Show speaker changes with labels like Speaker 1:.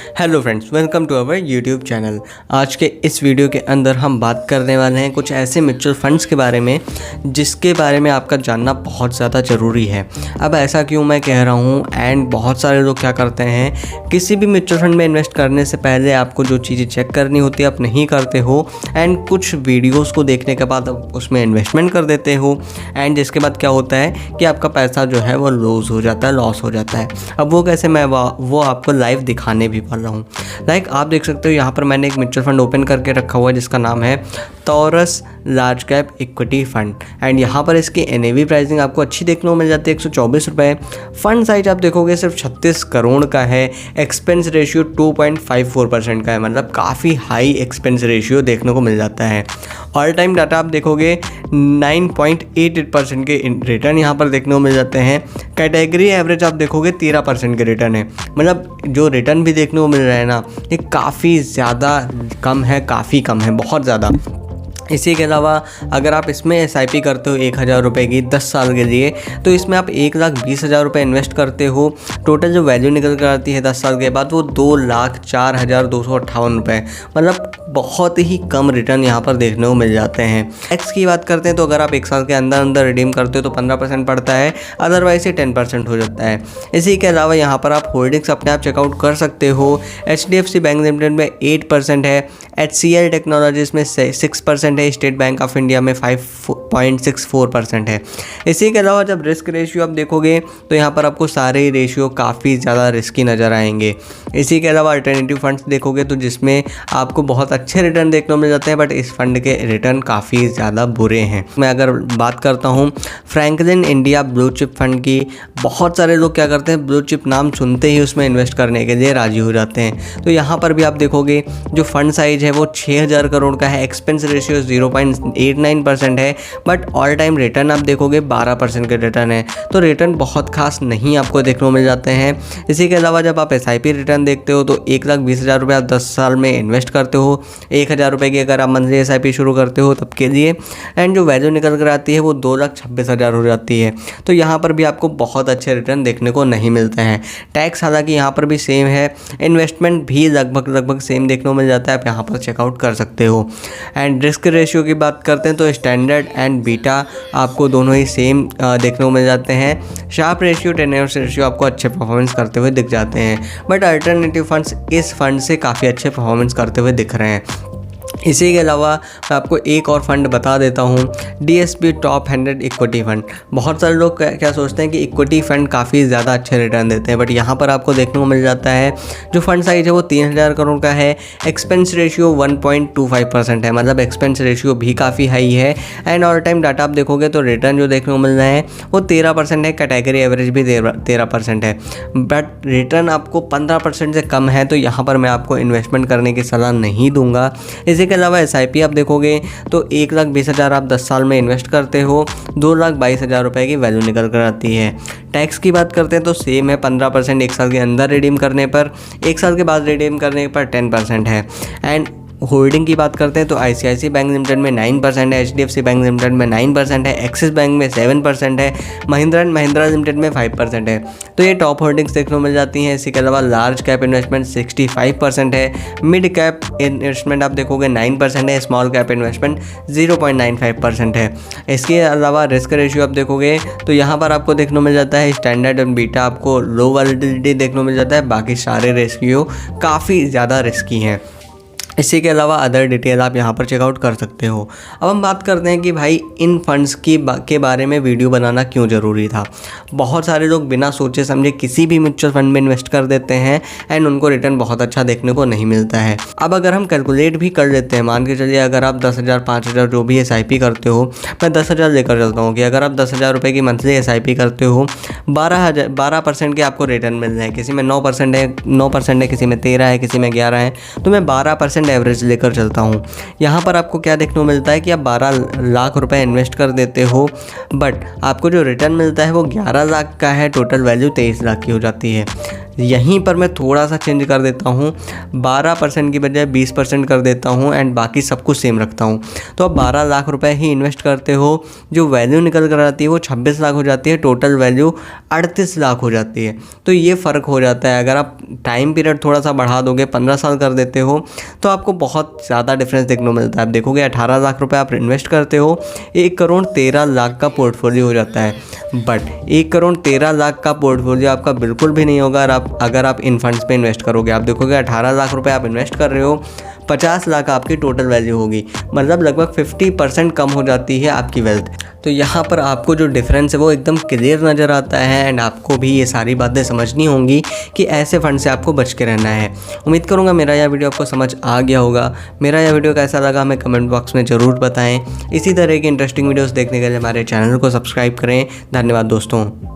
Speaker 1: Hello friends, welcome to our YouTube channel. आज के इस वीडियो के अंदर हम बात करने वाले हैं कुछ ऐसे म्यूचुअल फंड्स के बारे में जिसके बारे में आपका जानना बहुत ज़्यादा ज़रूरी है। अब ऐसा क्यों मैं कह रहा हूँ, एंड बहुत सारे लोग क्या करते हैं, किसी भी म्यूचुअल फंड में इन्वेस्ट करने से पहले आपको जो चीज़ें चेक करनी होती है आप नहीं करते हो, एंड कुछ वीडियोस को देखने के बाद उसमें इन्वेस्टमेंट कर देते हो, एंड जिसके बाद क्या होता है कि आपका पैसा जो है वो लॉस हो जाता है। अब वो कैसे, मैं वो आपको लाइव दिखाने भी वाला हूँ। लाइक आप देख सकते हो यहाँ पर मैंने एक म्यूचुअल फंड ओपन करके रखा हुआ है जिसका नाम है taurus large cap equity fund, and यहाँ पर इसकी NAV प्राइसिंग आपको अच्छी देखने को मिल जाती है 124 रुपये। फंड साइज आप देखोगे सिर्फ 36 करोड़ का है। एक्सपेंस रेशियो 2.54% का है, मतलब काफ़ी हाई एक्सपेंस रेशियो देखने को मिल जाता है। ऑल टाइम डाटा आप देखोगे 9.88% के रिटर्न यहाँ पर देखने को मिल जाते हैं। कैटेगरी एवरेज आप देखोगे 13% के रिटर्न है, मतलब जो रिटर्न भी देखने को मिल रहा है ना, ये काफ़ी ज़्यादा कम है, काफ़ी कम है, बहुत ज़्यादा। इसी के अलावा अगर आप इसमें SIP करते हो 1000 रुपये की 10 साल के लिए, तो इसमें आप 1,20,000 रुपये इन्वेस्ट करते हो। टोटल जो वैल्यू निकल कर आती है 10 साल के बाद वो 2,04,258 रुपये, मतलब बहुत ही कम रिटर्न यहाँ पर देखने को मिल जाते हैं। टैक्स की बात करते हैं तो अगर आप 1 साल के अंदर अंदर रिडीम करते हो तो 15% पड़ता है, अदरवाइज ये 10% हो जाता है। इसी के अलावा यहाँ पर आप होल्डिंग्स अपने आप चेकआउट कर सकते हो। HDFC बैंक लिमिटेड में 8% है, HCL टेक्नोलॉजीज में 6% है, स्टेट बैंक ऑफ इंडिया में 5.64% है। इसी के अलावा जब रिस्क रेशियो आप देखोगे तो यहाँ पर आपको सारे रेशियो काफ़ी ज़्यादा रिस्की नज़र आएंगे। इसी के अलावा अल्टरनेटिव फंड्स देखोगे तो जिसमें आपको बहुत अच्छे रिटर्न देखने को मिल जाते हैं, बट इस फंड के रिटर्न काफ़ी ज़्यादा बुरे हैं। मैं अगर बात करता हूँ Franklin India blue chip fund की, बहुत सारे लोग क्या करते हैं, ब्लू चिप नाम सुनते ही उसमें इन्वेस्ट करने के लिए राजी हो जाते हैं। तो यहाँ पर भी आप देखोगे जो फंड साइज है वो 6,000 करोड़ का है। एक्सपेंस रेशियो 0.89% है, बट ऑल टाइम रिटर्न आप देखोगे 12% के रिटर्न है, तो रिटर्न बहुत खास नहीं आपको देखने को मिल जाते हैं। इसी के अलावा जब आप SIP रिटर्न देखते हो तो 1,20,000 रुपये आप 10 साल में इन्वेस्ट करते हो, 1,000 रुपये की अगर आप मंथली SIP शुरू करते हो तब के लिए, एंड जो वैल्यू निकल कर आती है वो 2,26,000 हो जाती है। तो यहाँ पर भी आपको बहुत अच्छे रिटर्न देखने को नहीं मिलते हैं। टैक्स हालांकि यहाँ पर भी सेम है, इन्वेस्टमेंट भी लगभग सेम देखने को मिल जाता है, आप यहाँ पर चेकआउट कर सकते हो। एंड रिस्क रेशियो की बात करते हैं तो स्टैंडर्ड एंड बीटा आपको दोनों ही सेम देखने को मिल जाते हैं। शार्प रेशियो, टेन्योर रेशियो आपको अच्छे परफॉर्मेंस करते हुए दिख जाते हैं, बट अल्टरनेटिव फंड्स इस फंड से काफ़ी अच्छे परफॉर्मेंस करते हुए दिख रहे हैं। इसी के अलावा मैं आपको एक और फंड बता देता हूँ, DSP टॉप 100 इक्विटी फंड। बहुत सारे लोग क्या सोचते हैं कि इक्विटी फंड काफ़ी ज़्यादा अच्छे रिटर्न देते हैं, बट यहाँ पर आपको देखने को मिल जाता है जो फंड साइज है वो 3,000 करोड़ का है। एक्सपेंस रेशियो 1.25% है, मतलब एक्सपेंस रेशियो भी काफ़ी हाई है। एंड ऑल टाइम डाटा आप देखोगे तो रिटर्न जो देखने को मिल रहा है वो 13% है, कैटेगरी एवरेज भी 13% है, बट रिटर्न आपको 15% से कम है, तो यहाँ पर मैं आपको इन्वेस्टमेंट करने की सलाह नहीं दूंगा। इसी के अलावा SIP आप देखोगे तो 1,20,000 आप 10 साल में इन्वेस्ट करते हो, 2,22,000 रुपये की वैल्यू निकल कर आती है। टैक्स की बात करते हैं तो सेम है, 15% 1 साल के अंदर रिडीम करने पर, 1 साल के बाद रिडीम करने पर 10% है। एंड होल्डिंग की बात करते हैं तो ICICI बैंक लिमिटेड में 9% है, HDFC बैंक लिमिटेड में 9% है, एक्सिस बैंक में 7% है, महिंद्रा एंड महिंद्रा लिमिटेड में 5% है। तो ये टॉप होल्डिंग्स देखने को मिल जाती हैं। इसी के अलावा लार्ज कैप इन्वेस्टमेंट 65% है, मिड कैप इन्वेस्टमेंट आप देखोगे 9% है, स्मॉल कैप इन्वेस्टमेंट 0.95% है। इसके अलावा रिस्क रेशियो आप देखोगे तो यहाँ पर आपको देखने को मिल जाता है स्टैंडर्ड एंड बीटा आपको लो वैलिडिटी देखने को मिल जाता है, बाकी सारे रेशियो काफ़ी ज़्यादा रिस्की हैं। इसी के अलावा अदर डिटेल आप यहाँ पर चेकआउट कर सकते हो। अब हम बात करते हैं कि भाई इन फंड्स के बारे में वीडियो बनाना क्यों ज़रूरी था। बहुत सारे लोग बिना सोचे समझे किसी भी म्यूचुअल फंड में इन्वेस्ट कर देते हैं, एंड उनको रिटर्न बहुत अच्छा देखने को नहीं मिलता है। अब अगर हम कैलकुलेट भी कर लेते हैं, मान के चलिए अगर आप 10,000 5,000 जो भी SIP करते हो, मैं 10,000 लेकर चलता हूँ कि अगर आप 10,000 रुपये की मंथली SIP करते हो, 12% के आपको रिटर्न मिल रहे हैं। किसी में 9% है, किसी में 13 है, किसी में 11 है, तो मैं 12% एवरेज लेकर चलता हूँ। यहाँ पर आपको क्या देखने को मिलता है कि आप 12 लाख रुपए इन्वेस्ट कर देते हो, बट आपको जो रिटर्न मिलता है वो 11 लाख का है, टोटल वैल्यू 23 लाख की हो जाती है। यहीं पर मैं थोड़ा सा चेंज कर देता हूँ, 12% की बजाय 20% कर देता हूँ एंड बाकी सब कुछ सेम रखता हूँ। तो आप 12 लाख रुपए ही इन्वेस्ट करते हो, जो वैल्यू निकल कर आती है वो 26 लाख हो जाती है, टोटल वैल्यू 38 लाख हो जाती है। तो ये फ़र्क हो जाता है। अगर आप टाइम पीरियड थोड़ा सा बढ़ा दोगे, 15 साल कर देते हो, तो आपको बहुत ज़्यादा डिफरेंस देखने को मिलता है। आप देखोगे 18 लाख रुपए आप इन्वेस्ट करते हो, 1 करोड़ 13 लाख का पोर्टफोलियो हो जाता है। बट 1 करोड़ 13 लाख का पोर्टफोलियो आपका बिल्कुल भी नहीं होगा अगर आप इन फंड्स पे इन्वेस्ट करोगे। आप देखोगे 18 लाख रुपए आप इन्वेस्ट कर रहे हो, 50 लाख आपकी टोटल वैल्यू होगी, मतलब लगभग 50% कम हो जाती है आपकी वेल्थ। तो यहाँ पर आपको जो डिफरेंस है वो एकदम क्लियर नज़र आता है एंड आपको भी ये सारी बातें समझनी होंगी कि ऐसे फंड से आपको बच के रहना है। उम्मीद करूँगा मेरा यह वीडियो आपको समझ आ गया होगा। मेरा यह वीडियो कैसा लगा हमें कमेंट बॉक्स में ज़रूर बताएं। इसी तरह की इंटरेस्टिंग वीडियोस देखने के लिए हमारे चैनल को सब्सक्राइब करें। धन्यवाद दोस्तों।